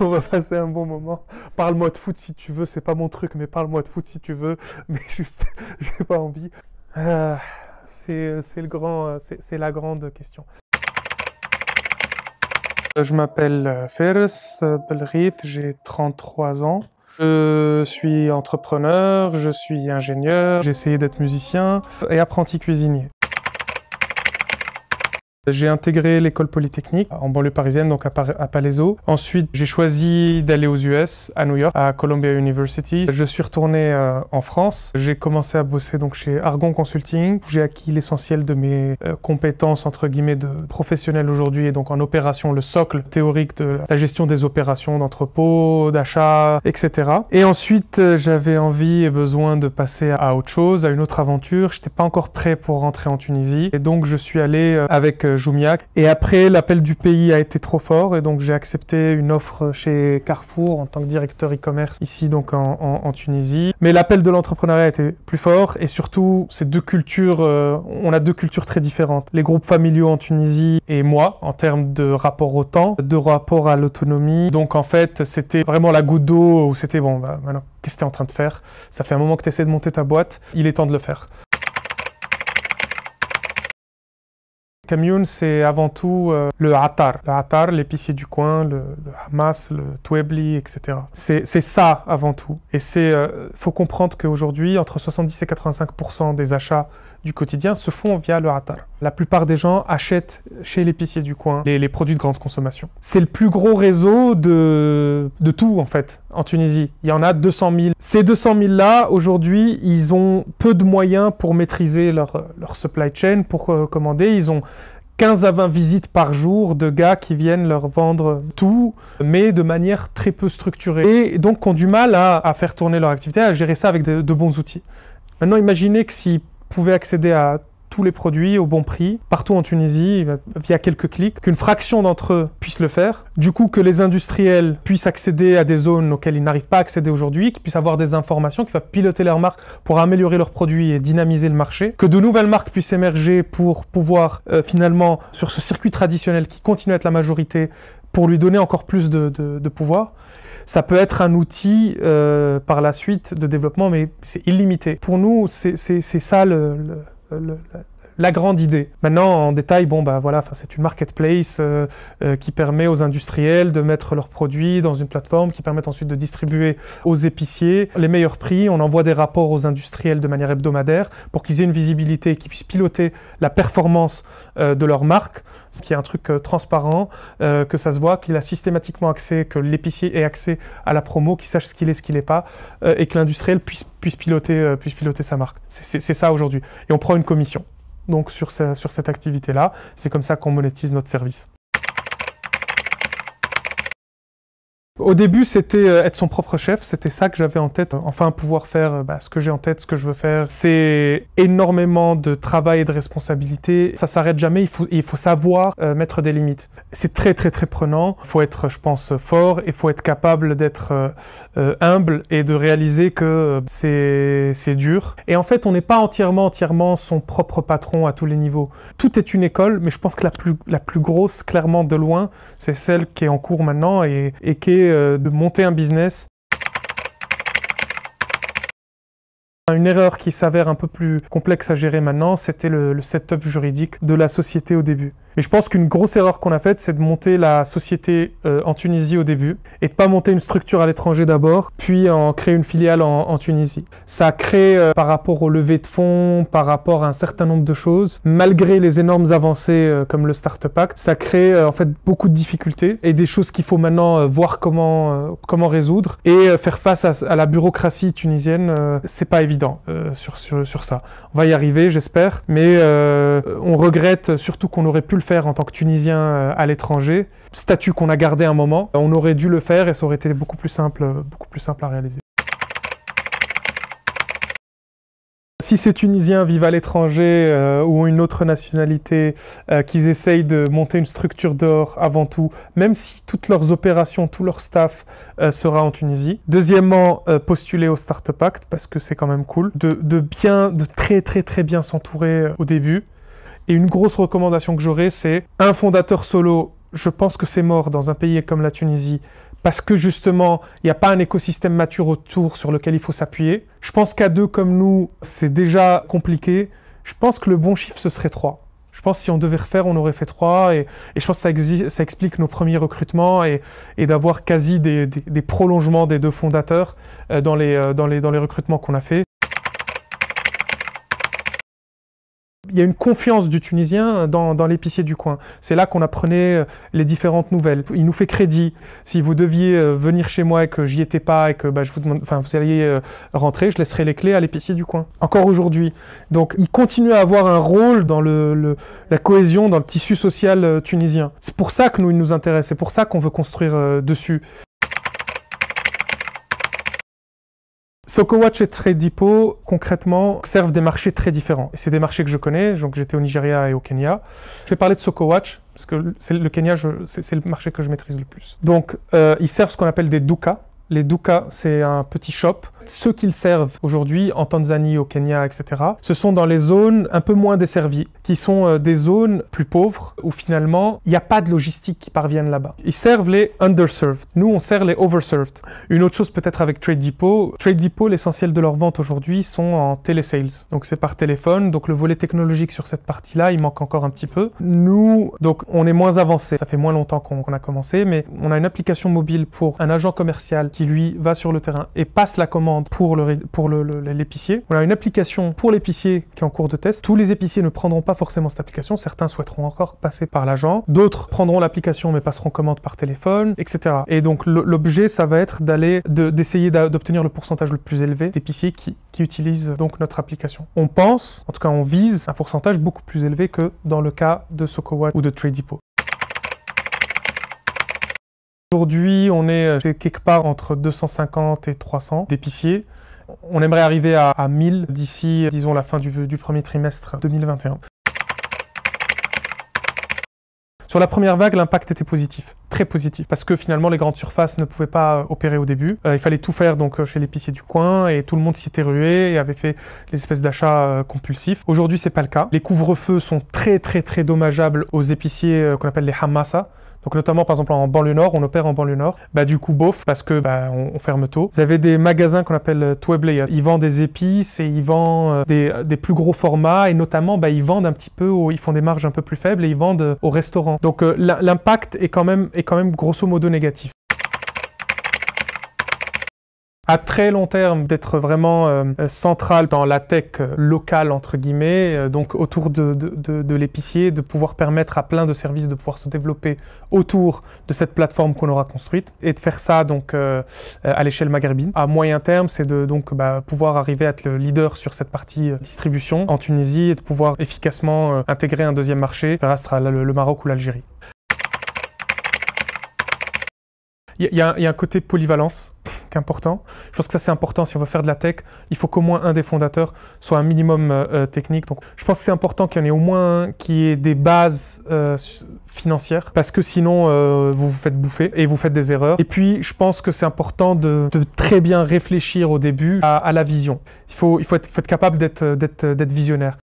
On va passer un bon moment. Parle-moi de foot si tu veux, c'est pas mon truc, mais parle-moi de foot si tu veux. Mais juste, j'ai pas envie. C'est la grande question. Je m'appelle Fares Belrith, j'ai 33 ans. Je suis entrepreneur, je suis ingénieur, j'ai essayé d'être musicien et apprenti cuisinier. J'ai intégré l'école polytechnique en banlieue parisienne, donc à Palaiseau. Ensuite, j'ai choisi d'aller aux US, à New York, à Columbia University. Je suis retourné en France. J'ai commencé à bosser donc chez Argon Consulting. J'ai acquis l'essentiel de mes compétences, entre guillemets, de professionnel aujourd'hui, et donc en opération, le socle théorique de la gestion des opérations d'entrepôt, d'achat, etc. Et ensuite, j'avais envie et besoin de passer à autre chose, à une autre aventure. J'étais pas encore prêt pour rentrer en Tunisie. Et donc, je suis allé avec Joumiac. Et après, l'appel du pays a été trop fort et donc j'ai accepté une offre chez Carrefour en tant que directeur e-commerce ici donc en Tunisie. Mais l'appel de l'entrepreneuriat était plus fort et surtout, c'est deux cultures, on a deux cultures très différentes. Les groupes familiaux en Tunisie et moi, en termes de rapport au temps, de rapport à l'autonomie. Donc en fait, c'était vraiment la goutte d'eau où c'était bon, bah maintenant, qu'est-ce que tu es en train de faire? Ça fait un moment que tu essaies de monter ta boîte, il est temps de le faire. Kamioun, c'est avant tout le attar. Le attar, l'épicier du coin, le hamas, le touebli, etc. C'est ça avant tout. Et faut comprendre qu'aujourd'hui, entre 70 et 85% des achats du quotidien se font via le attar. La plupart des gens achètent chez l'épicier du coin les produits de grande consommation. C'est le plus gros réseau de tout, en fait, en Tunisie. Il y en a 200 000. Ces 200 000-là, aujourd'hui, ils ont peu de moyens pour maîtriser leur supply chain, pour commander. Ils ont 15 à 20 visites par jour de gars qui viennent leur vendre tout, mais de manière très peu structurée. Et donc, ont du mal à faire tourner leur activité, à gérer ça avec de bons outils. Maintenant, imaginez que s'ils pouvaient accéder à tous les produits au bon prix, partout en Tunisie, via quelques clics, qu'une fraction d'entre eux puissent le faire. Du coup, que les industriels puissent accéder à des zones auxquelles ils n'arrivent pas à accéder aujourd'hui, qu'ils puissent avoir des informations, qu'ils peuvent piloter leurs marques pour améliorer leurs produits et dynamiser le marché. Que de nouvelles marques puissent émerger pour pouvoir, finalement, sur ce circuit traditionnel qui continue à être la majorité, pour lui donner encore plus de pouvoir. Ça peut être un outil par la suite de développement, mais c'est illimité. Pour nous, c'est ça la grande idée. Maintenant, en détail, bon, bah voilà, c'est une marketplace qui permet aux industriels de mettre leurs produits dans une plateforme, qui permet ensuite de distribuer aux épiciers les meilleurs prix. On envoie des rapports aux industriels de manière hebdomadaire pour qu'ils aient une visibilité, qu'ils puissent piloter la performance de leur marque, ce qui est un truc transparent, que ça se voit, qu'il a systématiquement accès, que l'épicier ait accès à la promo, qu'il sache ce qu'il est, ce qu'il n'est pas, et que l'industriel puisse piloter sa marque. C'est ça aujourd'hui. Et on prend une commission. Donc sur cette activité-là, c'est comme ça qu'on monétise notre service. Au début, c'était être son propre chef, c'était ça que j'avais en tête, enfin pouvoir faire ce que j'ai en tête, ce que je veux faire. C'est énormément de travail et de responsabilité, ça s'arrête jamais, il faut savoir mettre des limites. C'est très très très prenant, il faut être, je pense, fort, il faut être capable d'être humble et de réaliser que c'est dur. Et en fait, on n'est pas entièrement son propre patron à tous les niveaux. Tout est une école, mais je pense que la plus grosse, clairement de loin, c'est celle qui est en cours maintenant et qui est de monter un business. Une erreur qui s'avère un peu plus complexe à gérer maintenant, c'était le setup juridique de la société au début. Mais je pense qu'une grosse erreur qu'on a faite, c'est de monter la société en Tunisie au début et de pas monter une structure à l'étranger d'abord, puis en créer une filiale en Tunisie. Ça crée, par rapport aux levées de fonds, par rapport à un certain nombre de choses, malgré les énormes avancées comme le Startup Act, ça crée en fait beaucoup de difficultés et des choses qu'il faut maintenant voir comment résoudre et faire face à la bureaucratie tunisienne, c'est pas évident sur ça. On va y arriver, j'espère, mais on regrette surtout qu'on aurait pu le faire en tant que Tunisien à l'étranger. Statut qu'on a gardé un moment, on aurait dû le faire et ça aurait été beaucoup plus simple à réaliser. Si ces Tunisiens vivent à l'étranger ou ont une autre nationalité, qu'ils essayent de monter une structure dehors avant tout, même si toutes leurs opérations, tout leur staff sera en Tunisie. Deuxièmement, postuler au Startup Act parce que c'est quand même cool. De très très très bien s'entourer au début. Et une grosse recommandation que j'aurais, c'est un fondateur solo, Je pense que c'est mort dans un pays comme la Tunisie parce que justement, il n'y a pas un écosystème mature autour sur lequel il faut s'appuyer. Je pense qu'à 2 comme nous, c'est déjà compliqué. Je pense que le bon chiffre, ce serait 3. Je pense que si on devait refaire, on aurait fait 3. Et je pense que ça explique nos premiers recrutements et d'avoir quasi des prolongements des 2 fondateurs dans les recrutements qu'on a fait. Il y a une confiance du Tunisien dans l'épicier du coin. C'est là qu'on apprenait les différentes nouvelles. Il nous fait crédit. Si vous deviez venir chez moi et que j'y étais pas et que je vous demande, vous alliez rentrer, je laisserai les clés à l'épicier du coin. Encore aujourd'hui. Donc, il continue à avoir un rôle dans la cohésion, dans le tissu social tunisien. C'est pour ça que il nous intéresse. C'est pour ça qu'on veut construire dessus. Sokowatch et Trade Depot, concrètement, servent des marchés très différents. Et c'est des marchés que je connais, donc j'étais au Nigeria et au Kenya. Je vais parler de Sokowatch, parce que le Kenya, c'est le marché que je maîtrise le plus. Donc, ils servent ce qu'on appelle des doukas. Les doukas, c'est un petit shop. Ceux qu'ils servent aujourd'hui en Tanzanie, au Kenya, etc., ce sont dans les zones un peu moins desservies, qui sont des zones plus pauvres, où finalement, il n'y a pas de logistique qui parvienne là-bas. Ils servent les underserved. Nous, on sert les overserved. Une autre chose peut-être avec Trade Depot. Trade Depot, l'essentiel de leurs ventes aujourd'hui sont en télésales. Donc c'est par téléphone. Donc le volet technologique sur cette partie-là, il manque encore un petit peu. Nous, donc on est moins avancé. Ça fait moins longtemps qu'on a commencé, mais on a une application mobile pour un agent commercial qui, lui, va sur le terrain et passe la commande pour l'épicier. On a une application pour l'épicier qui est en cours de test. Tous les épiciers ne prendront pas forcément cette application. Certains souhaiteront encore passer par l'agent. D'autres prendront l'application mais passeront commande par téléphone, etc. Et donc l'objet, ça va être d'essayer d'obtenir le pourcentage le plus élevé d'épiciers qui utilisent donc notre application. On pense, en tout cas on vise un pourcentage beaucoup plus élevé que dans le cas de Sokowatch ou de Trade Depot. Aujourd'hui, on est quelque part entre 250 et 300 d'épiciers. On aimerait arriver à 1000 d'ici, disons, la fin du premier trimestre 2021. Sur la première vague, l'impact était positif, très positif, parce que finalement, les grandes surfaces ne pouvaient pas opérer au début. Il fallait tout faire donc chez l'épicier du coin et tout le monde s'y était rué et avait fait les espèces d'achats compulsifs. Aujourd'hui, c'est pas le cas. Les couvre-feux sont très dommageables aux épiciers qu'on appelle les hammasa. Donc notamment par exemple en banlieue nord, on opère en banlieue nord. Du coup bof, parce que on ferme tôt. Vous avez des magasins qu'on appelle Twebley. Ils vendent des épices et ils vendent des plus gros formats et notamment ils vendent un petit peu, ils font des marges un peu plus faibles et ils vendent au restaurant. Donc l'impact est quand même grosso modo négatif. À très long terme, d'être vraiment central dans la tech locale, entre guillemets, donc autour de l'épicier, de pouvoir permettre à plein de services de pouvoir se développer autour de cette plateforme qu'on aura construite et de faire ça donc à l'échelle maghrébine. À moyen terme, c'est de pouvoir arriver à être le leader sur cette partie distribution en Tunisie et de pouvoir efficacement intégrer un deuxième marché, ce sera le Maroc ou l'Algérie. Il y a un côté polyvalence qui est important. Je pense que ça c'est important si on veut faire de la tech. Il faut qu'au moins un des fondateurs soit un minimum technique. Donc, je pense que c'est important qu'il y en ait au moins un qui ait des bases financières parce que sinon vous vous faites bouffer et vous faites des erreurs. Et puis, je pense que c'est important de très bien réfléchir au début à la vision. Il faut être capable d'être visionnaire.